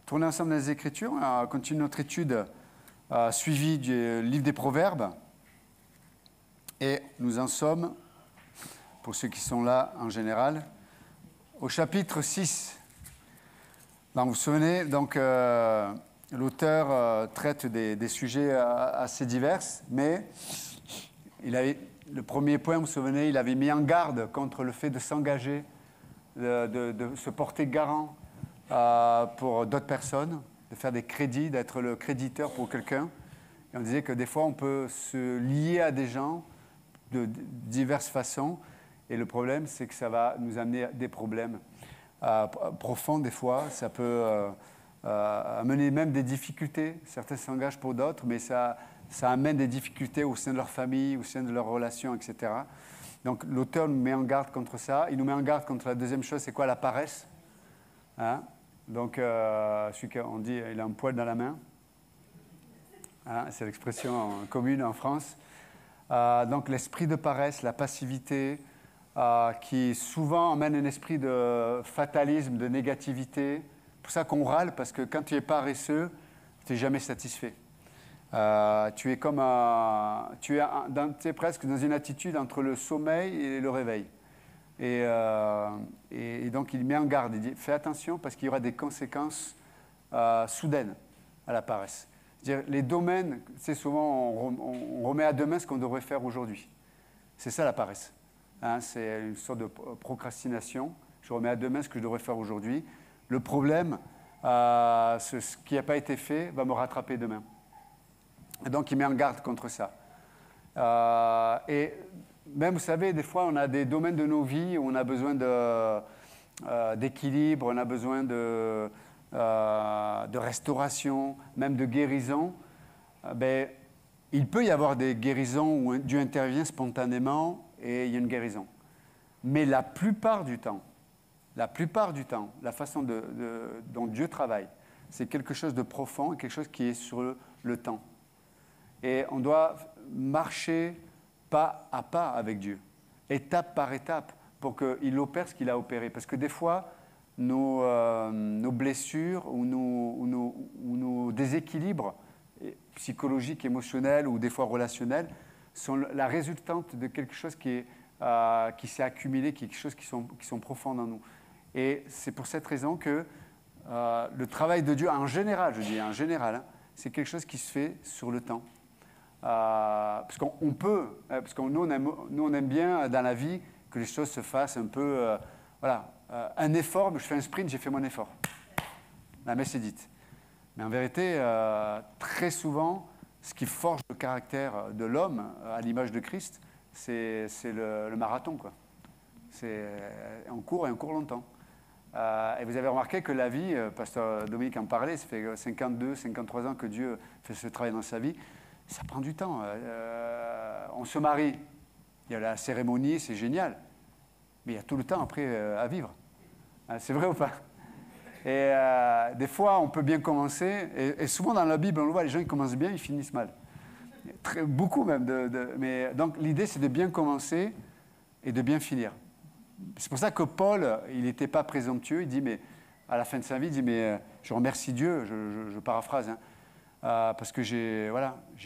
tourner ensemble dans les Écritures. On continue notre étude suivie du livre des Proverbes. Et nous en sommes, pour ceux qui sont là en général, au chapitre 6. Donc, vous vous souvenez, l'auteur traite des sujets assez divers, mais le premier point, vous vous souvenez, il avait mis en garde contre le fait de s'engager, de se porter garant pour d'autres personnes, de faire des crédits, d'être le créditeur pour quelqu'un. Et on disait que des fois, on peut se lier à des gens de diverses façons. Et le problème, c'est que ça va nous amener à des problèmes profonds des fois. Ça peut amener même des difficultés. Certains s'engagent pour d'autres, mais ça amène des difficultés au sein de leur famille, au sein de leurs relations, etc. Donc l'auteur nous met en garde contre ça. Il nous met en garde contre la deuxième chose, c'est quoi? La paresse. Hein? Donc celui qu'on dit, il a un poil dans la main. Hein? C'est l'expression commune en France. Donc l'esprit de paresse, la passivité, qui souvent emmène un esprit de fatalisme, de négativité. C'est pour ça qu'on râle, parce que quand tu es paresseux, tu n'es jamais satisfait. Tu es comme tu es presque dans une attitude entre le sommeil et le réveil. Et donc il met en garde, il dit fais attention parce qu'il y aura des conséquences soudaines à la paresse. C'est-à-dire, les domaines, c'est souvent on remet à demain ce qu'on devrait faire aujourd'hui. C'est ça la paresse. Hein, c'est une sorte de procrastination. Je remets à demain ce que je devrais faire aujourd'hui. Le problème, ce qui n'a pas été fait va me rattraper demain. Et donc, il met en garde contre ça. Et même, vous savez, des fois, on a des domaines de nos vies où on a besoin d'équilibre, on a besoin de restauration, même de guérison. Il peut y avoir des guérisons où Dieu intervient spontanément et il y a une guérison. Mais la plupart du temps, la façon dont Dieu travaille, c'est quelque chose de profond et quelque chose qui est sur le temps. Et on doit marcher pas à pas avec Dieu, étape par étape, pour qu'il opère ce qu'il a opéré. Parce que des fois, nos blessures ou nos déséquilibres psychologiques, émotionnels ou des fois relationnels sont la résultante de quelque chose qui s'est accumulé, quelque chose qui sont profonds en nous. Et c'est pour cette raison que le travail de Dieu, en général, je dis en général, hein, c'est quelque chose qui se fait sur le temps. Parce qu'on peut, parce que nous on aime bien dans la vie que les choses se fassent un peu, un effort, je fais un sprint, j'ai fait mon effort. La messe est dite. Mais en vérité, très souvent, ce qui forge le caractère de l'homme à l'image de Christ, c'est le marathon, quoi. On court et on court longtemps. Et vous avez remarqué que la vie, Pasteur Dominique en parlait, ça fait 52, 53 ans que Dieu fait ce travail dans sa vie. Ça prend du temps. On se marie, il y a la cérémonie, c'est génial. Mais il y a tout le temps après à vivre. C'est vrai ou pas? Et des fois, on peut bien commencer. Et souvent dans la Bible, on le voit, les gens ils commencent bien, ils finissent mal. Beaucoup même. Mais, donc l'idée, c'est de bien commencer et de bien finir. C'est pour ça que Paul, il n'était pas présomptueux. Il dit, mais à la fin de sa vie, il dit, mais je remercie Dieu, je paraphrase, hein, parce que j'ai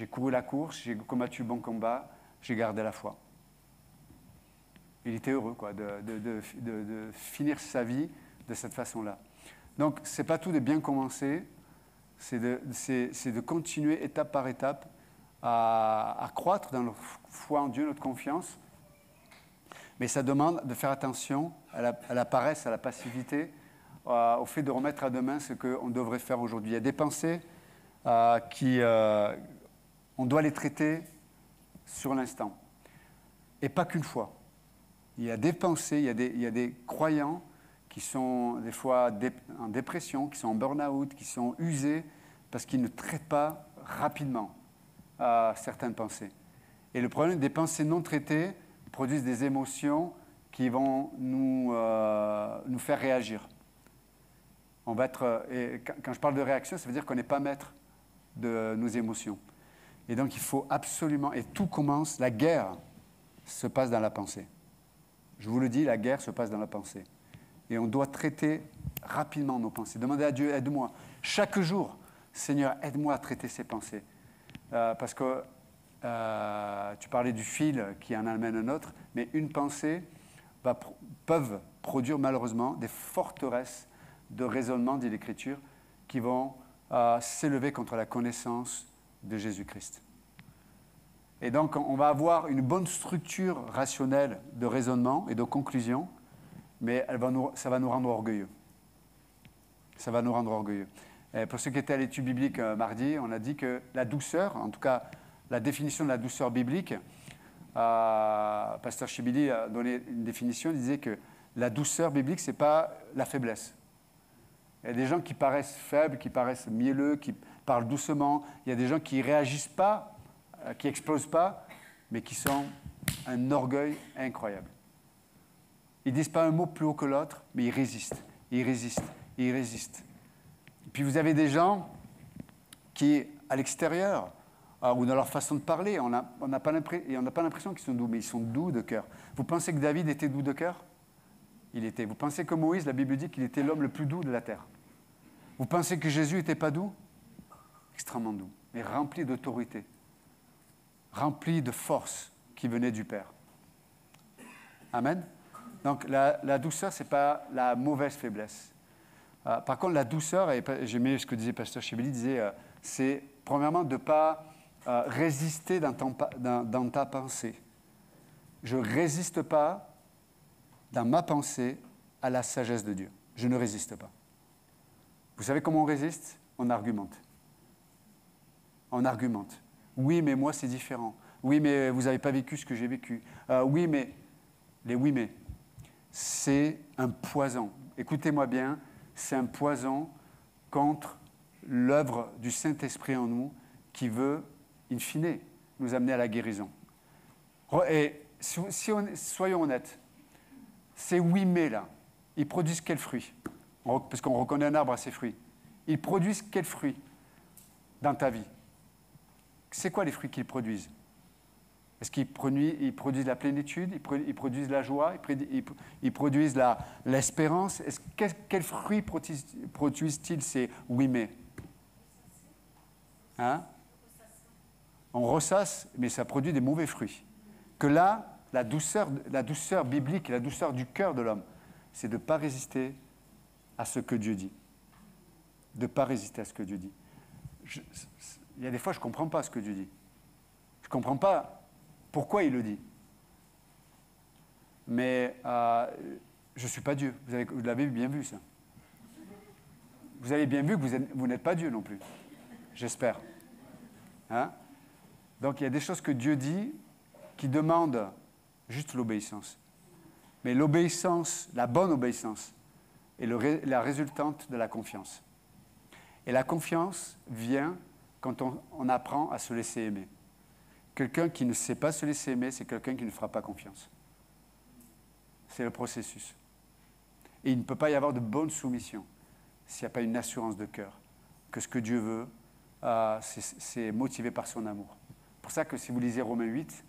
couru la course, j'ai combattu le bon combat, j'ai gardé la foi. Il était heureux de finir sa vie de cette façon-là. Donc, ce n'est pas tout de bien commencer, c'est de continuer étape par étape à croître dans notre foi en Dieu, notre confiance. Mais ça demande de faire attention à la paresse, à la passivité, au fait de remettre à demain ce qu'on devrait faire aujourd'hui. Il y a des pensées on doit les traiter sur l'instant. Et pas qu'une fois. Il y a des pensées, il y a des croyants qui sont des fois en dépression, qui sont en burn-out, qui sont usés parce qu'ils ne traitent pas rapidement certaines pensées. Et le problème des pensées non traitées produisent des émotions qui vont nous faire réagir. On va être, et quand je parle de réaction, ça veut dire qu'on n'est pas maître de nos émotions. Et donc il faut absolument, et tout commence, la guerre se passe dans la pensée. Je vous le dis, la guerre se passe dans la pensée. Et on doit traiter rapidement nos pensées. Demandez à Dieu, aide-moi. Chaque jour, Seigneur, aide-moi à traiter ces pensées. Parce que tu parlais du fil qui en amène un autre, mais une pensée peuvent produire malheureusement des forteresses de raisonnement, dit l'Écriture, qui vont s'élever contre la connaissance de Jésus-Christ. Et donc, on va avoir une bonne structure rationnelle de raisonnement et de conclusion, mais ça va nous rendre orgueilleux. Ça va nous rendre orgueilleux. Et pour ceux qui étaient à l'étude biblique mardi, on a dit que la douceur, en tout cas la définition de la douceur biblique, Pasteur Chibili a donné une définition, il disait que la douceur biblique, ce n'est pas la faiblesse. Il y a des gens qui paraissent faibles, qui paraissent mielleux, qui parlent doucement. Il y a des gens qui ne réagissent pas, qui n'explosent pas, mais qui sont un orgueil incroyable. Ils ne disent pas un mot plus haut que l'autre, mais ils résistent, ils résistent, ils résistent. Et puis vous avez des gens qui, à l'extérieur, ou dans leur façon de parler, on n'a pas l'impression qu'ils sont doux, mais ils sont doux de cœur. Vous pensez que David était doux de cœur ? Il était. Vous pensez que Moïse, la Bible dit qu'il était l'homme le plus doux de la terre. Vous pensez que Jésus n'était pas doux ? Extrêmement doux, mais rempli d'autorité, rempli de force qui venait du Père. Amen. Donc la douceur, ce n'est pas la mauvaise faiblesse. Par contre, la douceur, et j'aimais ce que disait Pasteur Chibeli, disait, c'est premièrement de ne pas résister dans ta pensée. Je ne résiste pas dans ma pensée à la sagesse de Dieu. Je ne résiste pas. Vous savez comment on résiste ? On argumente. On argumente. Oui, mais moi, c'est différent. Oui, mais vous n'avez pas vécu ce que j'ai vécu. Oui, mais... Les oui, mais... C'est un poison. Écoutez-moi bien, c'est un poison contre l'œuvre du Saint-Esprit en nous qui veut, in fine, nous amener à la guérison. Et soyons honnêtes, ces oui mais là, ils produisent quels fruits ? Parce qu'on reconnaît un arbre à ses fruits. Ils produisent quels fruits dans ta vie ? C'est quoi les fruits qu'ils produisent ? Est-ce qu'ils produisent la plénitude, ils produisent la joie, ils produisent l'espérance ? Quels fruits produisent-ils ces oui mais ? Hein ? On ressasse, mais ça produit des mauvais fruits. Que là, la douceur biblique, la douceur du cœur de l'homme, c'est de ne pas résister à ce que Dieu dit. De ne pas résister à ce que Dieu dit. Il y a des fois, je ne comprends pas ce que Dieu dit. Je ne comprends pas pourquoi il le dit. Mais je ne suis pas Dieu. Vous l'avez bien vu, ça. Vous avez bien vu que vous n'êtes pas Dieu non plus. J'espère. Hein ? Donc, il y a des choses que Dieu dit qui demandent juste l'obéissance. Mais l'obéissance, la bonne obéissance, est la résultante de la confiance. Et la confiance vient quand on apprend à se laisser aimer. Quelqu'un qui ne sait pas se laisser aimer, c'est quelqu'un qui ne fera pas confiance. C'est le processus. Et il ne peut pas y avoir de bonne soumission s'il n'y a pas une assurance de cœur que ce que Dieu veut, c'est motivé par son amour. C'est pour ça que si vous lisez Romains 8,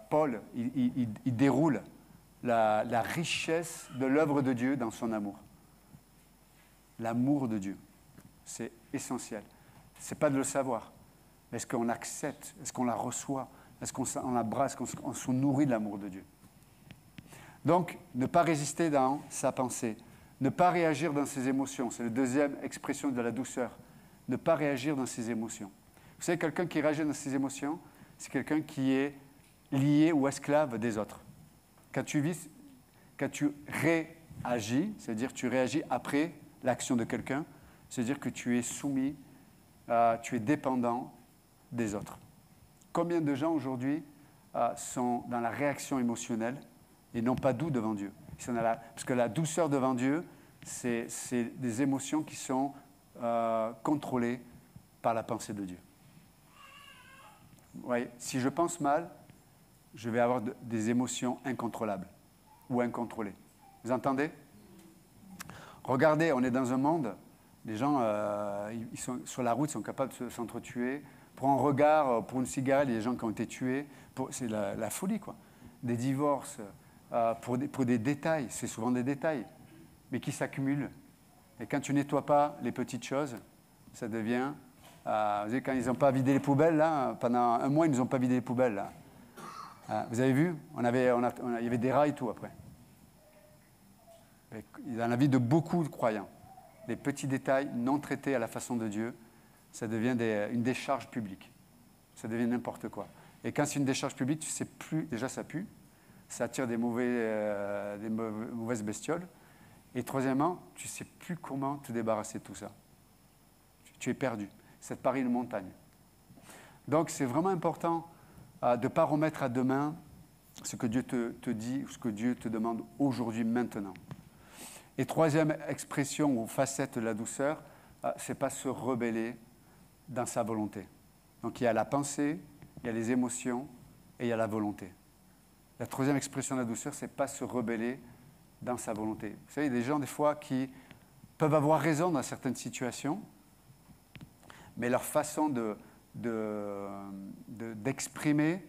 Paul, il déroule la richesse de l'œuvre de Dieu dans son amour. L'amour de Dieu, c'est essentiel. Ce n'est pas de le savoir. Est-ce qu'on accepte? Est-ce qu'on la reçoit? Est-ce qu'on l'embrasse? Est-ce qu'on se nourrit de l'amour de Dieu? Donc, ne pas résister dans sa pensée. Ne pas réagir dans ses émotions. C'est la deuxième expression de la douceur. Ne pas réagir dans ses émotions. Vous savez, quelqu'un qui réagit dans ses émotions, c'est quelqu'un qui est lié ou esclave des autres. Quand tu réagis, c'est-à-dire tu réagis après l'action de quelqu'un, c'est-à-dire que tu es soumis, tu es dépendant des autres. Combien de gens aujourd'hui sont dans la réaction émotionnelle et non pas doux devant Dieu? Parce que la douceur devant Dieu, c'est des émotions qui sont contrôlées par la pensée de Dieu. Oui, si je pense mal, je vais avoir des émotions incontrôlables ou incontrôlées. Vous entendez? Regardez, on est dans un monde, les gens ils sont sur la route, sont capables de s'entretuer. Pour un regard, pour une cigarette, il y a des gens qui ont été tués. C'est la folie, quoi. Des divorces, pour des détails, c'est souvent des détails, mais qui s'accumulent. Et quand tu ne nettoies pas les petites choses, ça devient... vous savez, quand ils n'ont pas vidé les poubelles, là, pendant un mois, ils nous ont pas vidé les poubelles, là. Vous avez vu? Il y avait des rats et tout après. Dans la vie de beaucoup de croyants, les petits détails non traités à la façon de Dieu, ça devient une décharge publique. Ça devient n'importe quoi. Et quand c'est une décharge publique, tu ne sais plus, déjà ça pue, ça attire des mauvaises bestioles. Et troisièmement, tu ne sais plus comment te débarrasser de tout ça. Tu es perdu. Ça te paraît une montagne. Donc c'est vraiment important de ne pas remettre à demain ce que Dieu te dit, ou ce que Dieu te demande aujourd'hui, maintenant. Et troisième expression ou facette de la douceur, c'est pas se rebeller dans sa volonté. Donc il y a la pensée, il y a les émotions et il y a la volonté. La troisième expression de la douceur, c'est pas se rebeller dans sa volonté. Vous savez, il y a des gens des fois qui peuvent avoir raison dans certaines situations, mais leur façon d'exprimer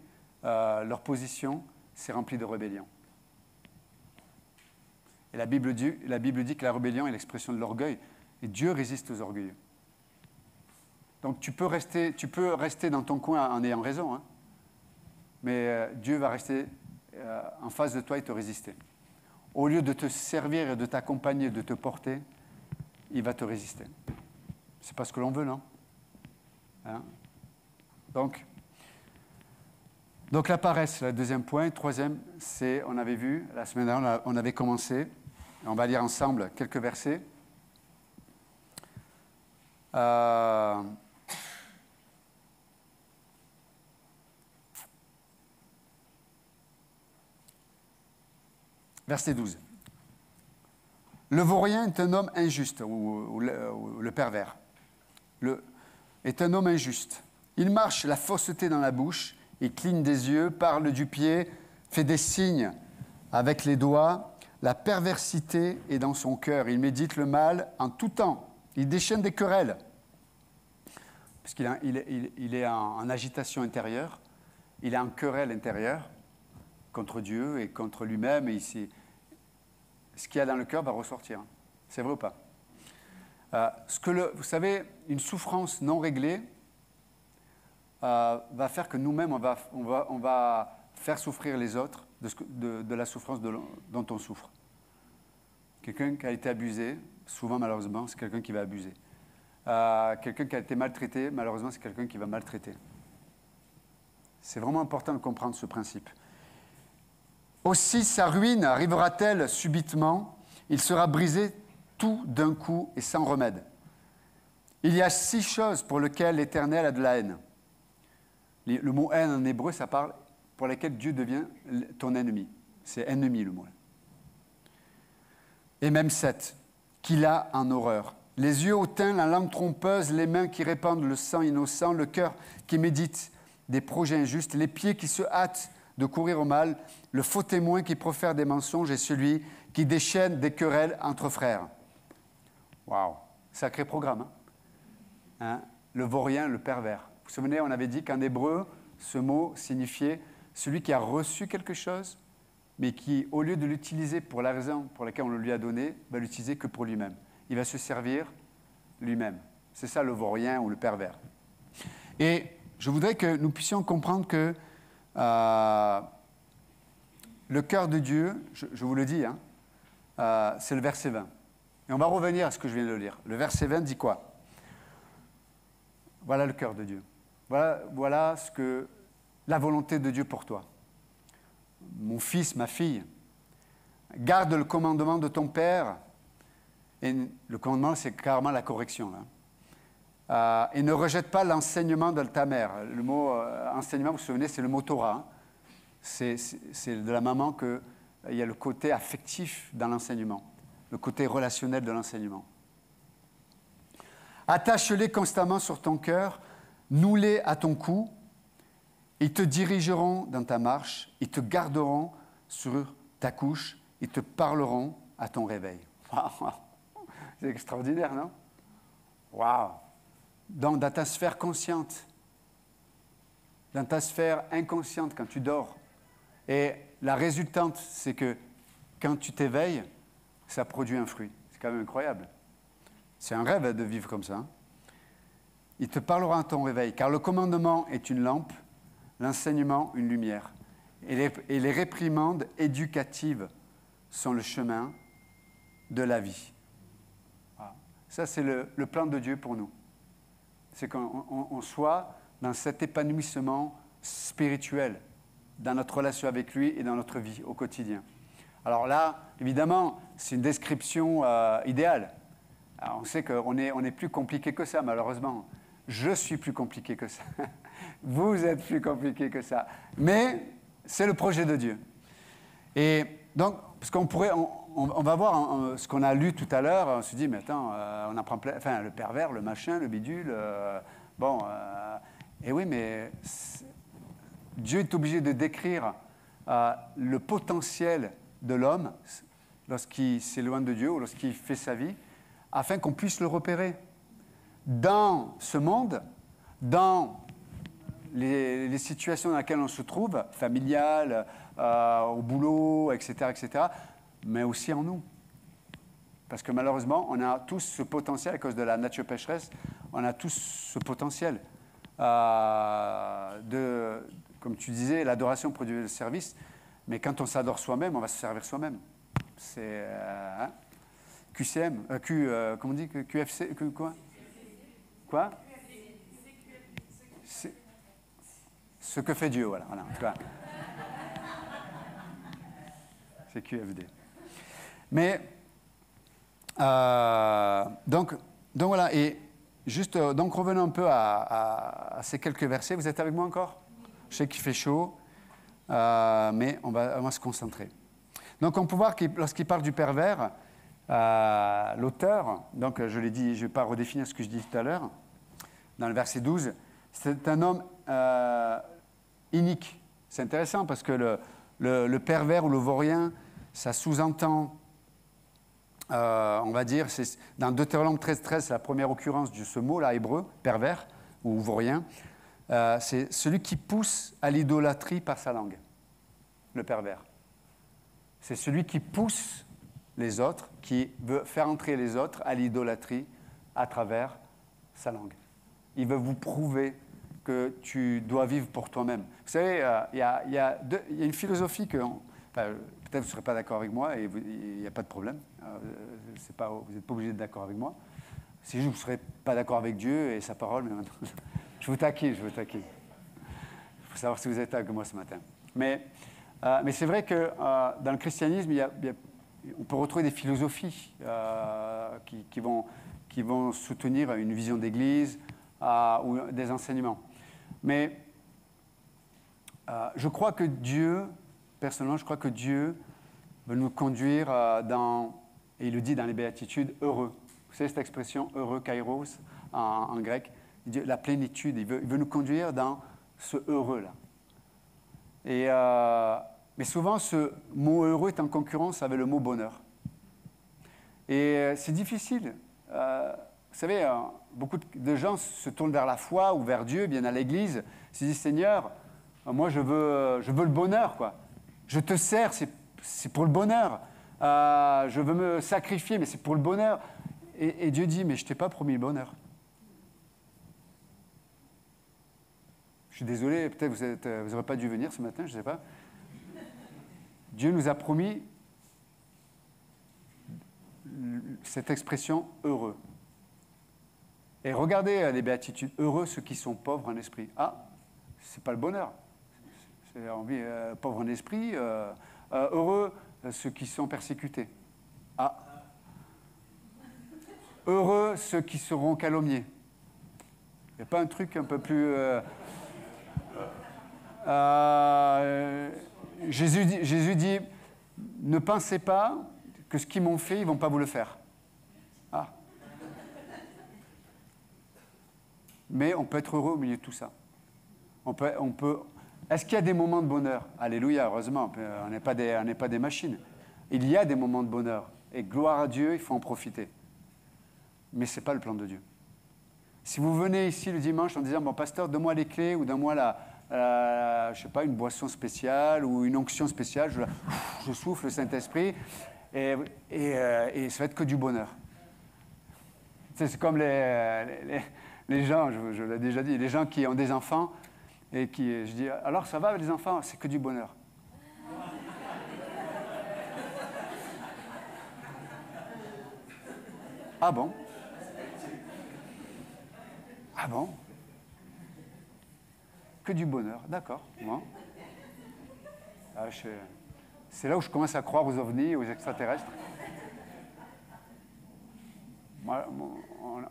leur position, c'est rempli de rébellion. Et la Bible dit que la rébellion est l'expression de l'orgueil, et Dieu résiste aux orgueilleux. Donc tu peux rester dans ton coin en ayant raison, hein, mais Dieu va rester en face de toi et te résister. Au lieu de te servir et de t'accompagner, de te porter, il va te résister. C'est pas ce que l'on veut, non? Hein? Donc la paresse, le deuxième point. Troisième, c'est, on avait vu, la semaine dernière, on avait commencé. On va lire ensemble quelques versets. Verset 12. Le vaurien est un homme injuste, ou le pervers. Est un homme injuste. Il marche la fausseté dans la bouche, il cligne des yeux, parle du pied, fait des signes avec les doigts. La perversité est dans son cœur. Il médite le mal en tout temps. Il déchaîne des querelles. Parce qu'il est en agitation intérieure. Il est en querelle intérieure contre Dieu et contre lui-même. Et ici, ce qu'il y a dans le cœur va ressortir. C'est vrai ou pas? Vous savez, une souffrance non réglée va faire que nous-mêmes, on va faire souffrir les autres de la souffrance dont on souffre. Quelqu'un qui a été abusé, souvent malheureusement, c'est quelqu'un qui va abuser. Quelqu'un qui a été maltraité, malheureusement, c'est quelqu'un qui va maltraiter. C'est vraiment important de comprendre ce principe. Aussi, sa ruine arrivera-t-elle subitement? Il sera brisé tout d'un coup et sans remède. Il y a 6 choses pour lesquelles l'Éternel a de la haine. Le mot haine en hébreu, ça parle pour lesquelles Dieu devient ton ennemi. C'est ennemi le mot. Et même 7, qu'il a en horreur. Les yeux hautains, la langue trompeuse, les mains qui répandent le sang innocent, le cœur qui médite des projets injustes, les pieds qui se hâtent de courir au mal, le faux témoin qui profère des mensonges et celui qui déchaîne des querelles entre frères. Waouh, sacré programme. Hein? Le vaurien, le pervers. Vous vous souvenez, on avait dit qu'en hébreu, ce mot signifiait celui qui a reçu quelque chose, mais qui, au lieu de l'utiliser pour la raison pour laquelle on le lui a donné, va l'utiliser que pour lui-même. Il va se servir lui-même. C'est ça le vaurien ou le pervers. Et je voudrais que nous puissions comprendre que le cœur de Dieu, je vous le dis, hein, c'est le verset 20. Et on va revenir à ce que je viens de lire. Le verset 20 dit quoi? Voilà le cœur de Dieu. Voilà la volonté de Dieu pour toi. Mon fils, ma fille, garde le commandement de ton père. Et le commandement, c'est carrément la correction. Là. Et ne rejette pas l'enseignement de ta mère. Le mot enseignement, vous vous souvenez, c'est le mot Torah. Hein. C'est de la maman qu'il y a le côté affectif dans l'enseignement, le côté relationnel de l'enseignement. Attache-les constamment sur ton cœur, noue-les à ton cou. Ils te dirigeront dans ta marche, ils te garderont sur ta couche, ils te parleront à ton réveil. C'est extraordinaire, non? Waouh! Donc, dans ta sphère consciente, dans ta sphère inconsciente, quand tu dors, et la résultante, c'est que quand tu t'éveilles, ça produit un fruit. C'est quand même incroyable. C'est un rêve de vivre comme ça. Hein. Il te parlera à ton réveil, car le commandement est une lampe, l'enseignement une lumière. Et les réprimandes éducatives sont le chemin de la vie. Voilà. Ça, c'est le plan de Dieu pour nous. C'est qu'on soit dans cet épanouissement spirituel, dans notre relation avec lui et dans notre vie au quotidien. Alors là, évidemment, c'est une description idéale. Alors on sait qu'on est plus compliqué que ça, malheureusement. Je suis plus compliqué que ça. Vous êtes plus compliqué que ça. Mais c'est le projet de Dieu. Et donc, parce qu'on pourrait, on va voir ce qu'on a lu tout à l'heure. On se dit, mais attends, on apprend plein, enfin, le pervers, le machin, le bidule. Et oui, mais Dieu est obligé de décrire le potentiel de l'homme lorsqu'il s'éloigne de Dieu ou lorsqu'il fait sa vie, afin qu'on puisse le repérer. Dans ce monde, dans les situations dans lesquelles on se trouve, familiales, au boulot, etc., mais aussi en nous. Parce que malheureusement, on a tous ce potentiel, à cause de la nature pécheresse, on a tous ce potentiel comme tu disais, l'adoration produit le service, mais quand on s'adore soi-même, on va se servir soi-même. C'est QCM, comment on dit, QFC, quoi? Quoi? C'est ce que fait Dieu, voilà en tout cas. C'est QFD. Mais, donc voilà, et juste, donc revenons un peu à ces quelques versets. Vous êtes avec moi encore? Je sais qu'il fait chaud, mais on va se concentrer. Donc on peut voir que lorsqu'il parle du pervers, l'auteur, donc je l'ai dit, je ne vais pas redéfinir ce que je dis tout à l'heure, dans le verset 12, c'est un homme inique. C'est intéressant parce que le pervers ou le vaurien, ça sous-entend, on va dire, dans Deutéronome 13, c'est la première occurrence de ce mot-là, hébreu, pervers ou vaurien, c'est celui qui pousse à l'idolâtrie par sa langue, le pervers. C'est celui qui pousse les autres, qui veut faire entrer les autres à l'idolâtrie à travers sa langue. Il veut vous prouver que tu dois vivre pour toi-même. Vous savez, il y a une philosophie que... peut-être que vous ne serez pas d'accord avec moi, et il n'y a pas de problème. Vous n'êtes pas obligé d'être d'accord avec moi. C'est juste que vous ne serez pas d'accord avec Dieu et sa parole. Mais je vous taquine. Il faut savoir si vous êtes avec moi ce matin. Mais c'est vrai que dans le christianisme, on peut retrouver des philosophies qui vont soutenir une vision d'église ou des enseignements. Mais je crois que Dieu, personnellement, veut nous conduire et il le dit dans les béatitudes, heureux. Vous savez cette expression, heureux, kairos, en grec, la plénitude, il veut nous conduire dans ce heureux-là. Mais souvent, ce mot heureux est en concurrence avec le mot bonheur. Et c'est difficile. Vous savez, beaucoup de gens se tournent vers la foi ou vers Dieu, viennent à l'église, se disent, Seigneur, moi je veux le bonheur, quoi. Je te sers, c'est pour le bonheur. Je veux me sacrifier, mais c'est pour le bonheur. Et Dieu dit, mais je ne t'ai pas promis le bonheur. Je suis désolé, peut-être vous n'aurez pas dû venir ce matin, je ne sais pas. Dieu nous a promis cette expression « heureux ». Et regardez les béatitudes, « heureux ceux qui sont pauvres en esprit ». Ah, ce n'est pas le bonheur. C'est pauvres en esprit, heureux ceux qui sont persécutés. Ah, heureux ceux qui seront calomniés. Il n'y a pas un truc un peu plus... Jésus dit, ne pensez pas que ce qu'ils m'ont fait, ils ne vont pas vous le faire. Ah. Mais on peut être heureux au milieu de tout ça. Est-ce qu'il y a des moments de bonheur? Alléluia, heureusement, on n'est pas des machines. Il y a des moments de bonheur. Et gloire à Dieu, il faut en profiter. Mais ce n'est pas le plan de Dieu. Si vous venez ici le dimanche en disant, bon, pasteur, donne-moi les clés ou donne-moi je sais pas, une boisson spéciale ou une onction spéciale, je souffle le Saint-Esprit et ça va être que du bonheur. C'est comme les gens, je l'ai déjà dit, les gens qui ont des enfants et qui, je dis, alors ça va avec les enfants? C'est que du bonheur. Ah bon? Ah bon? Que du bonheur, d'accord. Bon. Ah, c'est là où je commence à croire aux ovnis, aux extraterrestres. Moi,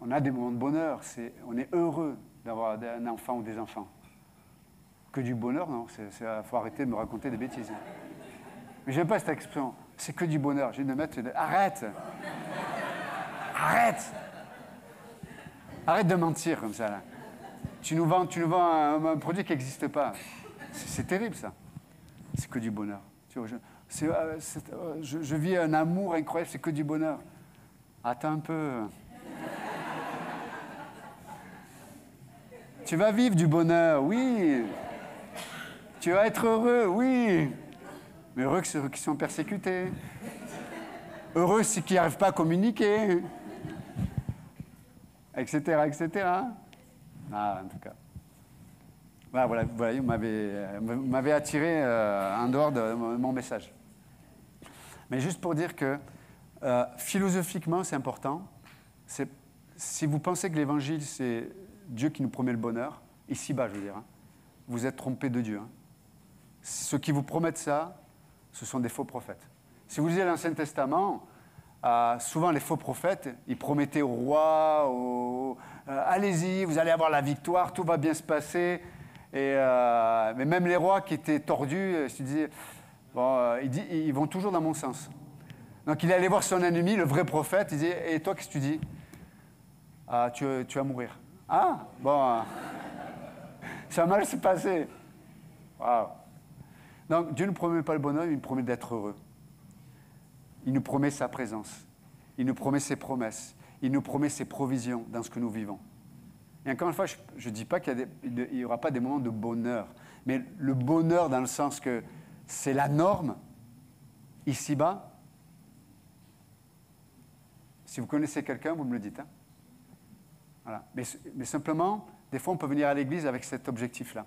on a des moments de bonheur, on est heureux d'avoir un enfant ou des enfants. Que du bonheur, non, il faut arrêter de me raconter des bêtises. Mais j'aime pas cette expression, c'est que du bonheur. J'ai de mettre, arrête! Arrête! Arrête de mentir comme ça, là. Tu nous vends un produit qui n'existe pas. C'est terrible, ça. C'est que du bonheur. Tu vois, je vis un amour incroyable, c'est que du bonheur. Attends un peu. Tu vas vivre du bonheur, oui. Tu vas être heureux, oui. Mais heureux que ceux qui sont persécutés. Heureux ceux qui n'arrivent pas à communiquer. Etc., etc. Ah, en tout cas. Voilà, vous m'avez attiré en dehors de mon message. Mais juste pour dire que philosophiquement, c'est important. Si vous pensez que l'évangile, c'est Dieu qui nous promet le bonheur, ici-bas, je veux dire, hein, vous êtes trompé de Dieu. Hein. Ceux qui vous promettent ça, ce sont des faux prophètes. Si vous lisez l'Ancien Testament, souvent les faux prophètes, ils promettaient au roi, allez-y, vous allez avoir la victoire, tout va bien se passer. Mais même les rois qui étaient tordus, se disaient, bon, ils vont toujours dans mon sens. Donc il allait voir son ennemi, le vrai prophète, il disait, et toi, qu'est-ce que tu dis? Tu vas mourir. Ah, bon, ça va mal se passer. Wow. Donc Dieu ne promet pas le bonheur, il nous promet d'être heureux. Il nous promet sa présence. Il nous promet ses promesses. Il nous promet ses provisions dans ce que nous vivons. Et encore une fois, je ne dis pas qu'il n'y aura pas des moments de bonheur. Mais le bonheur dans le sens que c'est la norme, ici-bas. Si vous connaissez quelqu'un, vous me le dites. Hein? Voilà. Mais simplement, des fois, on peut venir à l'église avec cet objectif-là.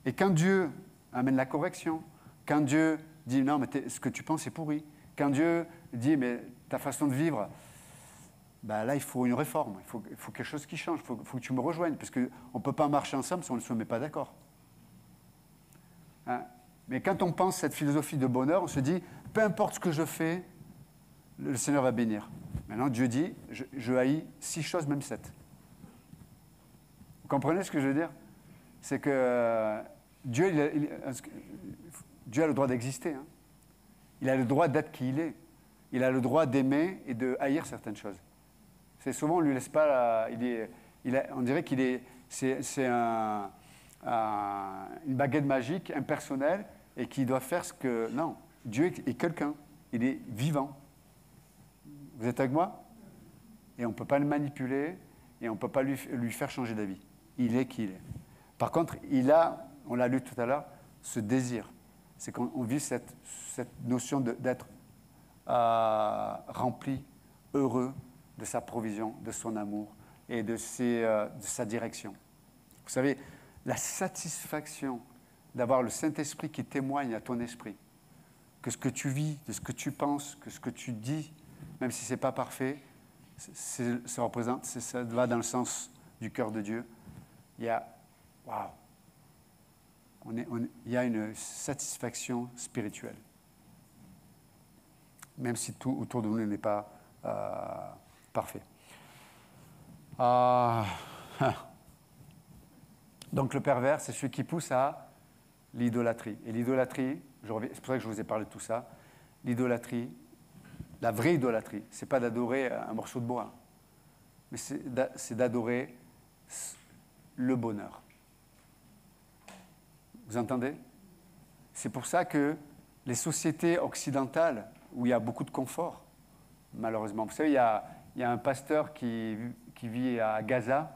Et quand Dieu amène la correction, quand Dieu dit « Non, mais ce que tu penses est pourri », quand Dieu dit, mais ta façon de vivre, ben là, il faut une réforme, il faut quelque chose qui change, il faut que tu me rejoignes, parce qu'on ne peut pas marcher ensemble si on ne se met pas d'accord. Hein? Mais quand on pense cette philosophie de bonheur, on se dit, peu importe ce que je fais, le Seigneur va bénir. Maintenant, Dieu dit, je haïs 6 choses, même 7. Vous comprenez ce que je veux dire? C'est que Dieu a le droit d'exister, hein. Il a le droit d'être qui il est. Il a le droit d'aimer et de haïr certaines choses. C'est souvent, on ne lui laisse pas... on dirait qu'il est... C'est une baguette magique, impersonnelle, et qui doit faire ce que... Non, Dieu est quelqu'un. Il est vivant. Vous êtes avec moi? Et on ne peut pas le manipuler, et on ne peut pas lui faire changer d'avis. Il est qui il est. Par contre, il a, on l'a lu tout à l'heure, ce désir. C'est qu'on vit cette notion d'être rempli, heureux de sa provision, de son amour et de sa direction. Vous savez, la satisfaction d'avoir le Saint-Esprit qui témoigne à ton esprit que ce que tu vis, de ce que tu penses, que ce que tu dis, même si ce n'est pas parfait, ça va dans le sens du cœur de Dieu. Il y a... Waouh! Il y a une satisfaction spirituelle. Même si tout autour de nous n'est pas parfait. Donc le pervers, c'est celui qui pousse à l'idolâtrie. Et l'idolâtrie, c'est pour ça que je vous ai parlé de tout ça, l'idolâtrie, la vraie idolâtrie, c'est pas d'adorer un morceau de bois, mais c'est d'adorer le bonheur. Vous entendez? C'est pour ça que les sociétés occidentales, où il y a beaucoup de confort, malheureusement, vous savez, il y a un pasteur qui vit à Gaza,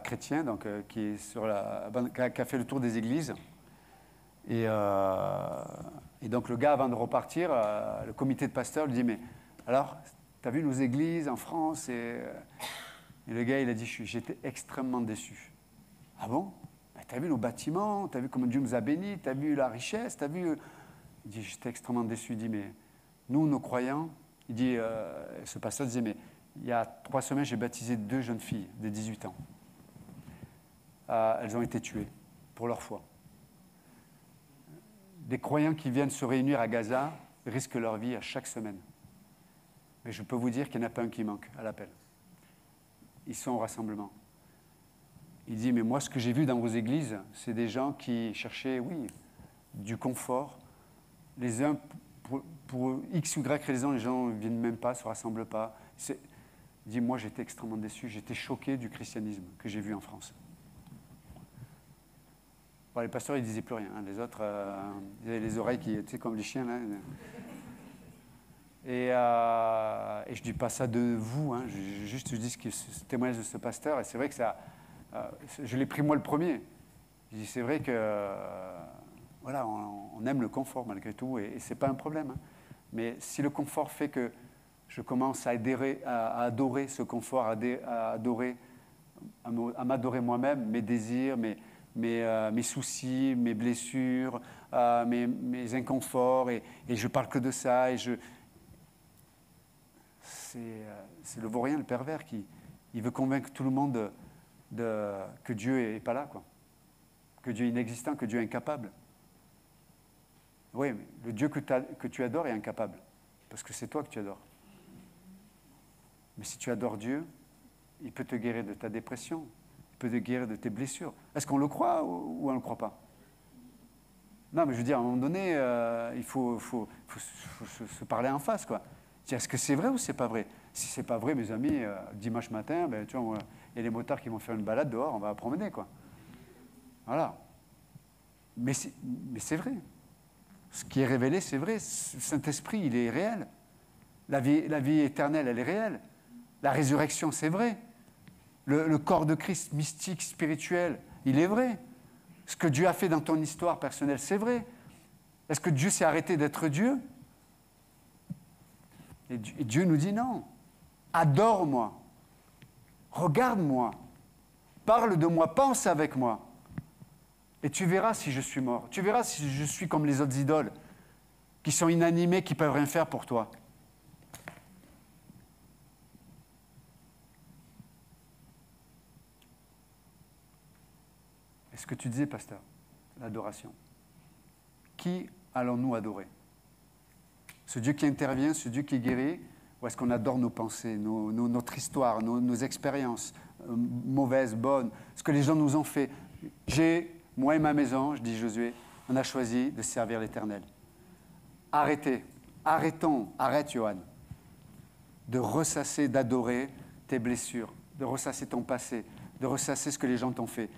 chrétien, donc, qui a fait le tour des églises. Et donc le gars, avant de repartir, le comité de pasteurs lui dit, mais alors, t'as vu nos églises en France et le gars, il a dit, j'étais extrêmement déçu. Ah bon? Ben, t'as vu nos bâtiments, t'as vu comment Dieu nous a bénis, t'as vu la richesse, t'as vu... Il dit, j'étais extrêmement déçu. Il dit, mais nous, nos croyants, il dit, ce pasteur disait, mais il y a 3 semaines, j'ai baptisé 2 jeunes filles de 18 ans. Elles ont été tuées pour leur foi. Des croyants qui viennent se réunir à Gaza risquent leur vie à chaque semaine. Mais je peux vous dire qu'il n'y en a pas un qui manque à l'appel. Ils sont au rassemblement. Il dit, mais moi, ce que j'ai vu dans vos églises, c'est des gens qui cherchaient, oui, du confort. Les uns, pour X ou Y raison, les gens ne viennent même pas, ne se rassemblent pas. Il dit, moi, j'étais extrêmement déçu, j'étais choqué du christianisme que j'ai vu en France. Bon, les pasteurs, ils ne disaient plus rien. Hein. Les autres, ils avaient les oreilles qui, tu sais, comme les chiens, là. Et je ne dis pas ça de vous, hein. Je dis ce témoignage de ce pasteur, et c'est vrai que ça... je l'ai pris moi le premier. Je dis, c'est vrai que... voilà, on aime le confort malgré tout, et ce n'est pas un problème. Hein. Mais si le confort fait que je commence à adorer ce confort, à m'adorer moi-même, mes désirs, mes soucis, mes blessures, mes inconforts, et je parle que de ça, et c'est le vaurien, le pervers, qui il veut convaincre tout le monde que Dieu n'est pas là, quoi. Que Dieu est inexistant, que Dieu est incapable. Oui, mais le Dieu que tu adores est incapable, parce que c'est toi que tu adores. Mais si tu adores Dieu, il peut te guérir de ta dépression, il peut te guérir de tes blessures. Est-ce qu'on le croit ou on ne le croit pas? Non, mais je veux dire, à un moment donné, il faut se parler en face, quoi. Est-ce que c'est vrai ou c'est pas vrai? Si c'est pas vrai, mes amis, dimanche matin, ben, tu vois, il y a les motards qui vont faire une balade dehors, on va promener, quoi. Voilà. Mais c'est vrai. Ce qui est révélé, c'est vrai. Le Saint-Esprit, il est réel. La vie éternelle, elle est réelle. La résurrection, c'est vrai. Le corps de Christ, mystique, spirituel, il est vrai. Ce que Dieu a fait dans ton histoire personnelle, c'est vrai. Est-ce que Dieu s'est arrêté d'être Dieu? Et Dieu nous dit non. Adore-moi. Regarde-moi. Parle de moi. Pense avec moi. Et tu verras si je suis mort. Tu verras si je suis comme les autres idoles, qui sont inanimées, qui ne peuvent rien faire pour toi. Et ce que tu disais, pasteur, l'adoration. Qui allons-nous adorer? Ce Dieu qui intervient, ce Dieu qui guérit, ou est-ce qu'on adore nos pensées, notre histoire, nos expériences, mauvaises, bonnes, ce que les gens nous ont fait? Moi et ma maison, je dis Josué, on a choisi de servir l'Éternel. Arrête, Johan, de ressasser, d'adorer tes blessures, de ressasser ton passé, de ressasser ce que les gens t'ont fait.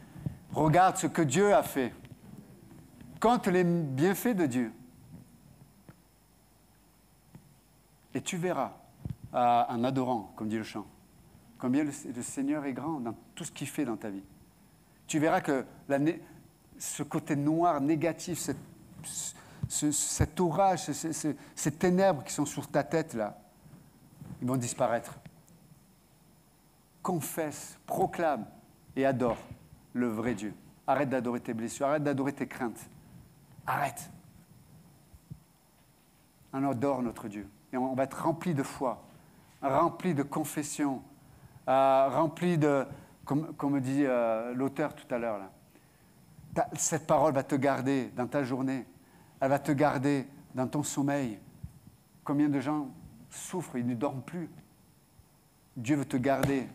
Regarde ce que Dieu a fait. Compte les bienfaits de Dieu. Et tu verras, en adorant, comme dit le chant, combien le Seigneur est grand dans tout ce qu'il fait dans ta vie. Tu verras que ce côté noir, négatif, cet orage, ces ténèbres qui sont sur ta tête, là, ils vont disparaître. Confesse, proclame et adore le vrai Dieu. Arrête d'adorer tes blessures, arrête d'adorer tes craintes. Arrête. On adore notre Dieu. Et on va être rempli de foi, rempli de confession, rempli de, comme dit l'auteur tout à l'heure, là. Cette parole va te garder dans ta journée, elle va te garder dans ton sommeil. Combien de gens souffrent, ils ne dorment plus. Dieu veut te garder.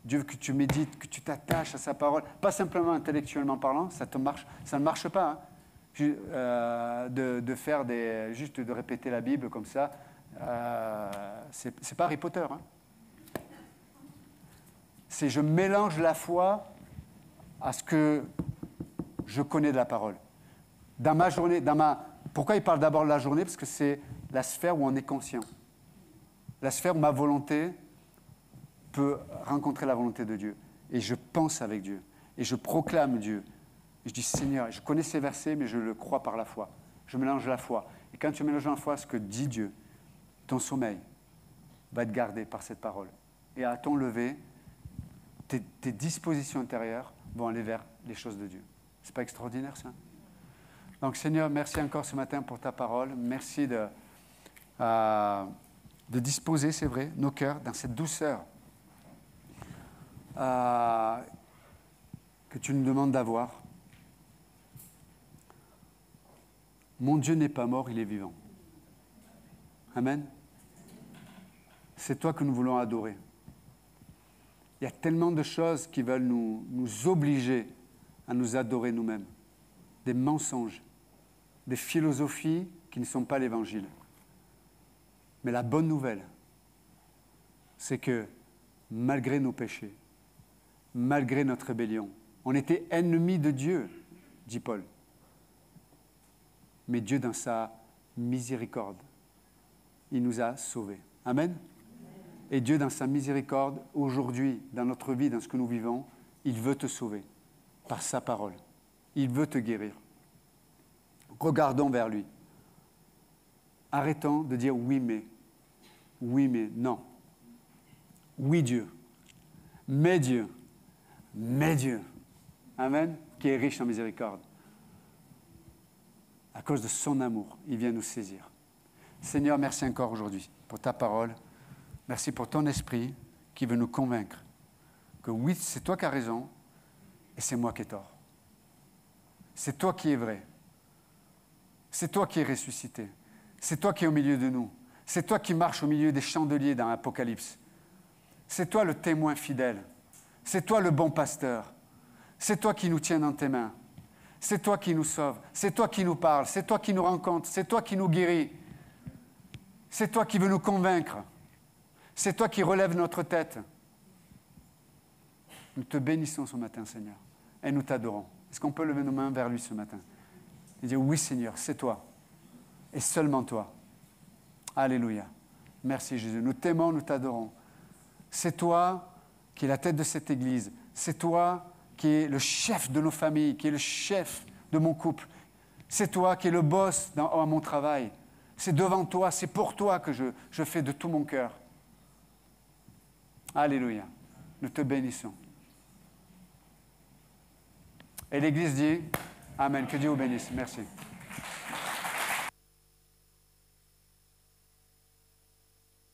Dieu veut que tu médites, que tu t'attaches à sa parole. Pas simplement intellectuellement parlant, ça ne marche pas. Hein. De faire juste de répéter la Bible comme ça, c'est pas Harry Potter. Hein. C'est je mélange la foi à ce que je connais de la parole. Dans ma journée, pourquoi il parle d'abord de la journée? Parce que c'est la sphère où on est conscient. La sphère où ma volonté peut rencontrer la volonté de Dieu. Et je pense avec Dieu. Et je proclame Dieu. Et je dis, Seigneur, je connais ces versets, mais je le crois par la foi. Je mélange la foi. Et quand tu mélanges la foi à ce que dit Dieu, ton sommeil, va être gardé par cette parole. Et à ton lever, tes dispositions intérieures vont aller vers les choses de Dieu. C'est pas extraordinaire, ça? Donc, Seigneur, merci encore ce matin pour ta parole. Merci de disposer, c'est vrai, nos cœurs dans cette douceur que tu nous demandes d'avoir. Mon Dieu n'est pas mort, il est vivant. Amen. C'est toi que nous voulons adorer. Il y a tellement de choses qui veulent nous obliger à nous adorer nous-mêmes. Des mensonges, des philosophies qui ne sont pas l'Évangile. Mais la bonne nouvelle, c'est que malgré nos péchés, malgré notre rébellion, on était ennemis de Dieu, dit Paul. Mais Dieu, dans sa miséricorde, il nous a sauvés. Amen. Et Dieu, dans sa miséricorde, aujourd'hui, dans notre vie, dans ce que nous vivons, il veut te sauver par sa parole. Il veut te guérir. Regardons vers lui. Arrêtons de dire oui mais non. Oui Dieu, mais Dieu, Amen, qui est riche en miséricorde. À cause de son amour, il vient nous saisir. Seigneur, merci encore aujourd'hui pour ta parole. Merci pour ton esprit qui veut nous convaincre que oui, c'est toi qui as raison et c'est moi qui ai tort. C'est toi qui es vrai. C'est toi qui es ressuscité. C'est toi qui es au milieu de nous. C'est toi qui marches au milieu des chandeliers dans l'Apocalypse. C'est toi le témoin fidèle. C'est toi le bon pasteur. C'est toi qui nous tiens dans tes mains. C'est toi qui nous sauves. C'est toi qui nous parles. C'est toi qui nous rencontres. C'est toi qui nous guéris. C'est toi qui veux nous convaincre. C'est toi qui relèves notre tête. Nous te bénissons ce matin, Seigneur. Et nous t'adorons. Est-ce qu'on peut lever nos mains vers lui ce matin et dire oui, Seigneur, c'est toi. Et seulement toi. Alléluia. Merci, Jésus. Nous t'aimons, nous t'adorons. C'est toi qui es la tête de cette Église. C'est toi qui es le chef de nos familles, qui est le chef de mon couple. C'est toi qui es le boss à mon travail. C'est devant toi, c'est pour toi que je fais de tout mon cœur. Alléluia. Nous te bénissons. Et l'Église dit, Amen. Que Dieu vous bénisse. Merci.